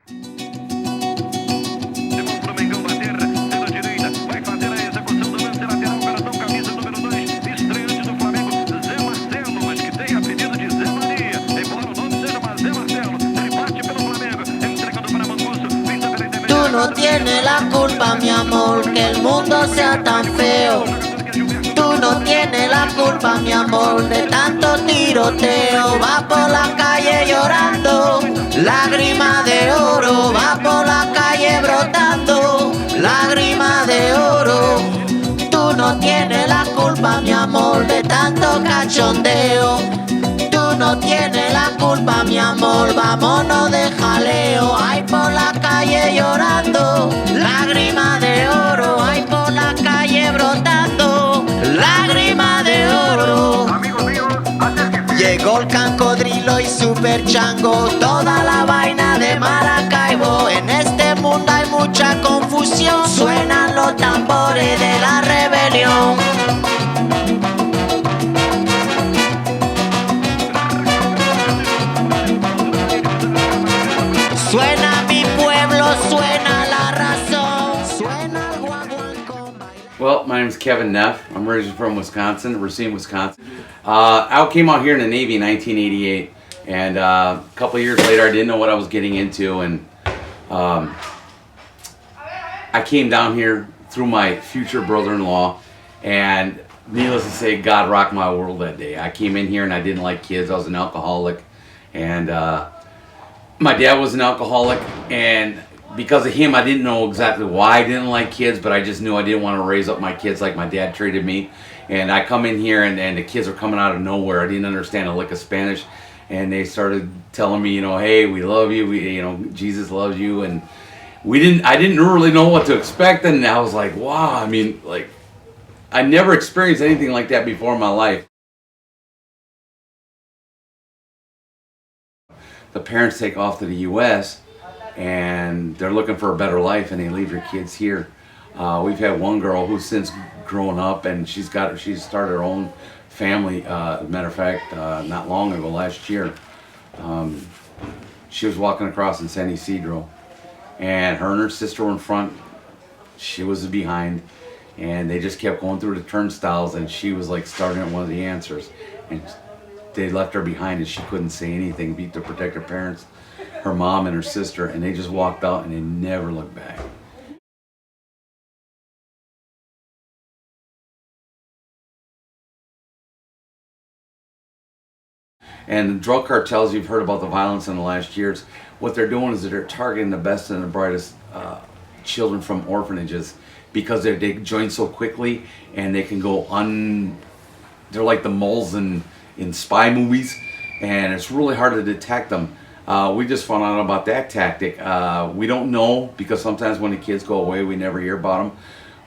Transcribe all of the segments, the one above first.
Tú no tienes la culpa, mi amor, que el mundo sea tan feo. Tú no tienes la culpa, mi amor, de tanto tiroteo. Va por la calle llorando, lágrimas de oro. Va por la calle brotando, lágrimas de oro. Tú no tienes la culpa, mi amor, de tanto cachondeo. Tú no tienes la culpa, mi amor, vámonos de jaleo. Ay, por la calle llorando, lágrimas de oro. Ay, por la calle brotando, lágrimas de oro. Llegó el cancodrilo y super chango, toda la vaina de Maracaibo. En este mundo hay mucha confusión, suenan los tambores de la rebelión. Suena mi pueblo, suena la razón, suena el guaguancó. Well, my name is Kevin Neff. I'm originally from Wisconsin, Racine, Wisconsin. I came out here in the Navy in 1988, and a couple years later I didn't know what I was getting into, and I came down here through my future brother-in-law, and needless to say, God rocked my world that day. I came in here and I didn't like kids. I was an alcoholic, and my dad was an alcoholic, and because of him, I didn't know exactly why I didn't like kids, but I just knew I didn't want to raise up my kids like my dad treated me. And I come in here, and the kids are coming out of nowhere. I didn't understand a lick of Spanish, and they started telling me, hey, we love you, Jesus loves you, and I didn't really know what to expect, and I was like, wow, I never experienced anything like that before in my life. The parents take off to the U.S. and they're looking for a better life, and they leave your kids here. We've had one girl who's since grown up, and she's started her own family. Matter of fact, not long ago, last year, she was walking across in San Isidro, and her sister were in front. She was behind, and they just kept going through the turnstiles, and she was like starting at one of the answers, and they left her behind, and she couldn't say anything to protect her parents, her mom and her sister, and they just walked out and they never looked back. And the drug cartels, you've heard about the violence in the last years. What they're doing is that they're targeting the best and the brightest children from orphanages, because they join so quickly, and they can go they're like the moles in spy movies, and it's really hard to detect them. We just found out about that tactic. We don't know, because sometimes when the kids go away, we never hear about them.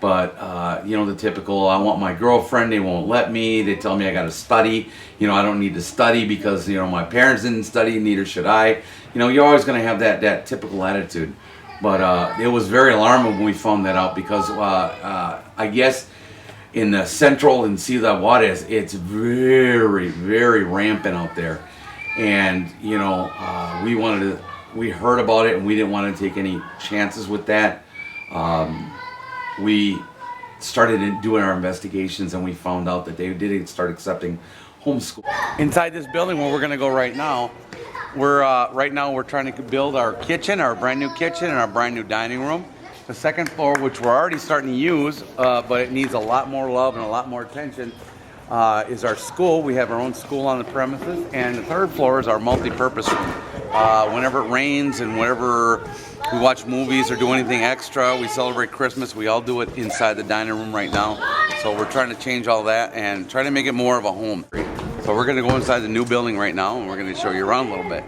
But the typical, I want my girlfriend, they won't let me, they tell me I gotta study, I don't need to study because my parents didn't study, neither should I. You're always gonna have that typical attitude. But it was very alarming when we found that out, because I guess in the central and Ciudad Juarez, it's very, very rampant out there. And we heard about it, and we didn't want to take any chances with that. We started doing our investigations, and we found out that they did start accepting homeschool. Inside this building where we're going to go right now, we're trying to build our kitchen, our brand new kitchen, and our brand new dining room. The second floor, which we're already starting to use, but it needs a lot more love and a lot more attention, is our school. We have our own school on the premises, and the third floor is our multi-purpose room. Whenever it rains and whenever we watch movies or do anything extra, we celebrate Christmas, we all do it inside the dining room right now. So we're trying to change all that and try to make it more of a home. So we're going to go inside the new building right now, and we're going to show you around a little bit.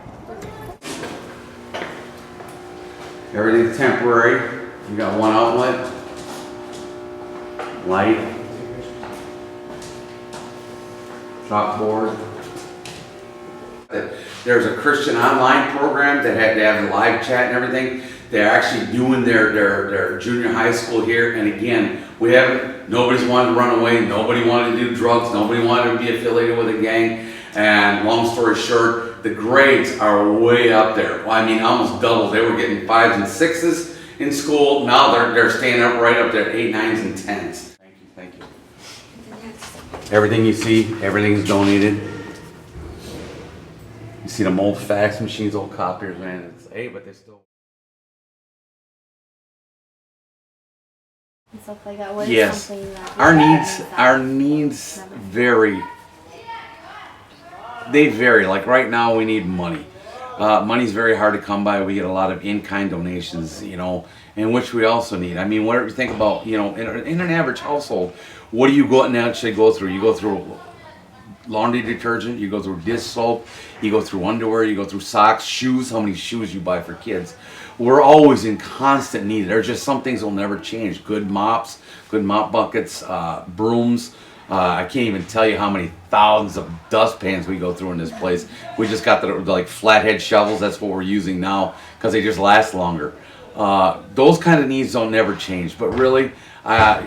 Everything's temporary. You got one outlet, light, chalkboard. There's a Christian online program that they have a live chat and everything. They're actually doing their junior high school here. And again, nobody's wanted to run away. Nobody wanted to do drugs. Nobody wanted to be affiliated with a gang. And long story short, the grades are way up there. Well, I mean, almost double. They were getting 5s and 6s in school. Now they're staying up right up there at 8, 9s, and 10s. Thank you. Everything you see, everything's donated. You see them old fax machines, old copiers, man. But they're still. And stuff like that. What is Yes, something that our needs vary. They vary. Like right now, we need money. Money's very hard to come by. We get a lot of in-kind donations, and which we also need. I mean, whatever you think about, in an average household, what do you actually go through? You go through laundry detergent, you go through dish soap, you go through underwear, you go through socks, shoes, how many shoes you buy for kids. We're always in constant need. There's just some things will never change. Good mops, good mop buckets, brooms. I can't even tell you how many thousands of dustpans we go through in this place. We just got the like flathead shovels. That's what we're using now because they just last longer. Those kind of needs don't never change. But really, I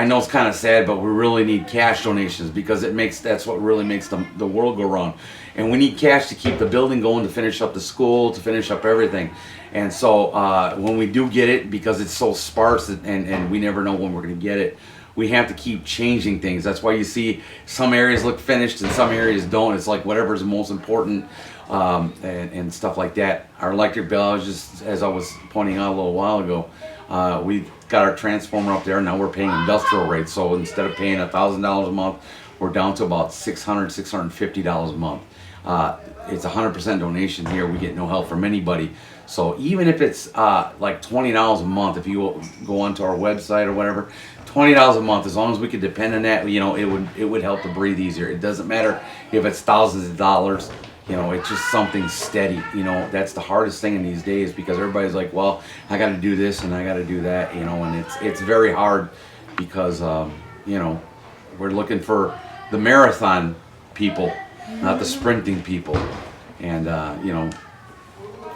know it's kind of sad, but we really need cash donations because that's what really makes the world go round. And we need cash to keep the building going, to finish up the school, to finish up everything. And so when we do get it, because it's so sparse and we never know when we're going to get it, we have to keep changing things. That's why you see some areas look finished and some areas don't. It's like whatever's the most important and stuff like that. Our electric bill, as I was pointing out a little while ago, we got our transformer up there. Now we're paying industrial rates. So instead of paying $1,000 a month, we're down to about $600, $650 a month. It's 100% donation here. We get no help from anybody. So even if it's like $20 a month, if you go onto our website or whatever, $20 a month, as long as we could depend on that, it would help to breathe easier. It doesn't matter if it's thousands of dollars. It's just something steady. That's the hardest thing in these days because everybody's like, well, I got to do this and I got to do that, and it's very hard because, we're looking for the marathon people, not the sprinting people. And,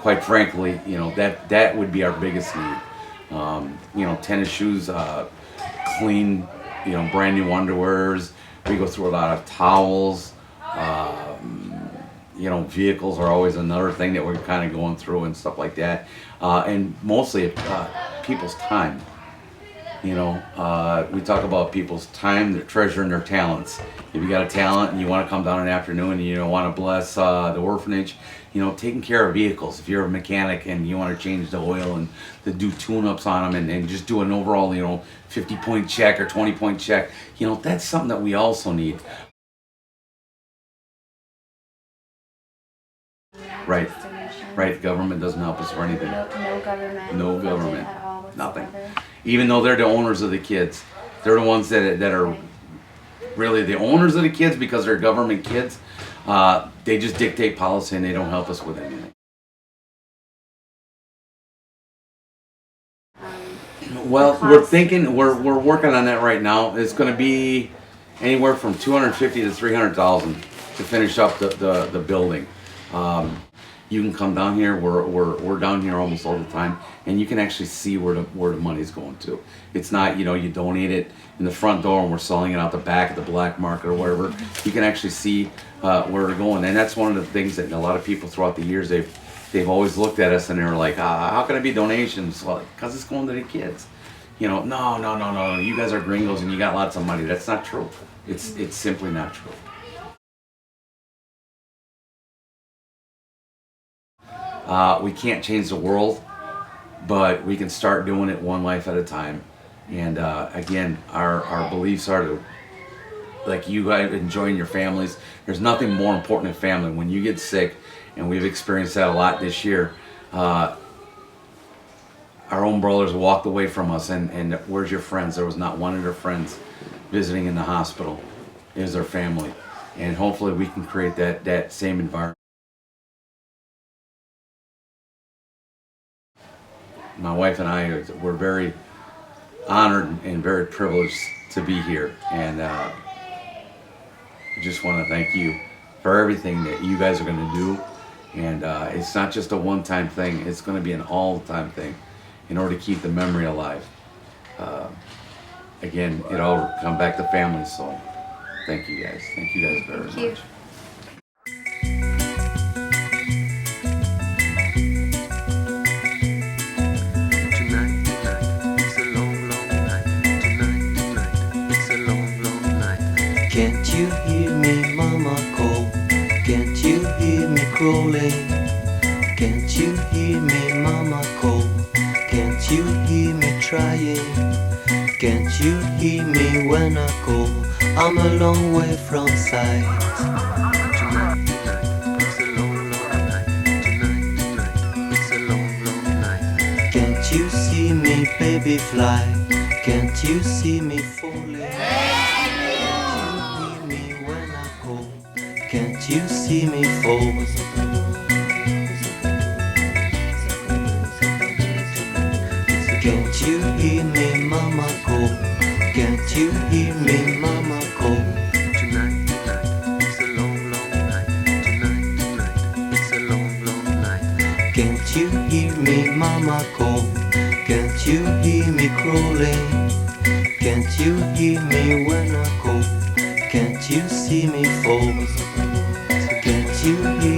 quite frankly, that would be our biggest need. Tennis shoes, clean, brand new underwears. We go through a lot of towels. Vehicles are always another thing that we're kind of going through and stuff like that. And mostly people's time. We talk about people's time, their treasure, and their talents. If you got a talent and you want to come down in the afternoon and you want to bless the orphanage, taking care of vehicles. If you're a mechanic and you want to change the oil and to do tune-ups on them and just do an overall, 50-point check or 20-point check, that's something that we also need. Right. Right. Government doesn't help us for anything. No government. No government. At all whatsoever. Nothing. Even though they're the owners of the kids, they're the ones that are really the owners of the kids because they're government kids. They just dictate policy and they don't help us with anything. Well, we're working on that right now. It's going to be anywhere from $250,000 to $300,000 to finish up the building. You can come down here. We're down here almost all the time, and you can actually see where the money's going to. It's not you donate it in the front door and we're selling it out the back at the black market or whatever. You can actually see where they're going, and that's one of the things that a lot of people throughout the years they've always looked at us and they're like, how can it be donations? Well, because it's going to the kids. No. You guys are gringos and you got lots of money. That's not true. It's simply not true. We can't change the world, but we can start doing it one life at a time. And again, our beliefs are to, like you guys enjoying your families. There's nothing more important than family. When you get sick, and we've experienced that a lot this year, our own brothers walked away from us, and where's your friends? There was not one of their friends visiting in the hospital. It was their family. And hopefully we can create that same environment. My wife and I were very honored and very privileged to be here, and I just want to thank you for everything that you guys are going to do. And it's not just a one-time thing, it's going to be an all-time thing in order to keep the memory alive. Again, it all come back to family, so Thank you guys. Thank you guys very Thank you. much. Tonight, tonight, it's a long, long night. Tonight, tonight, it's a long, long night. Can't you hear me, mama call? Can't you hear me crawling? Can't you hear me, mama call? Can't you hear me trying? Can't you hear me when I call? I'm a long way from sight. Tonight, tonight, it's a long, long night. Tonight, tonight, it's a long, long night. Can't you see me, baby, fly? Can't you see me falling? Can't you hear me when I call? Can't you see me fall? Can't you hear me, mama call? Can't you hear me, mama call? Tonight, tonight, it's a long, long night. Tonight, tonight, it's a long, long night. Can't you hear me, mama call? Can't you hear me crawling? Can't you hear me when I call? Can't you see me fall? Can't you hear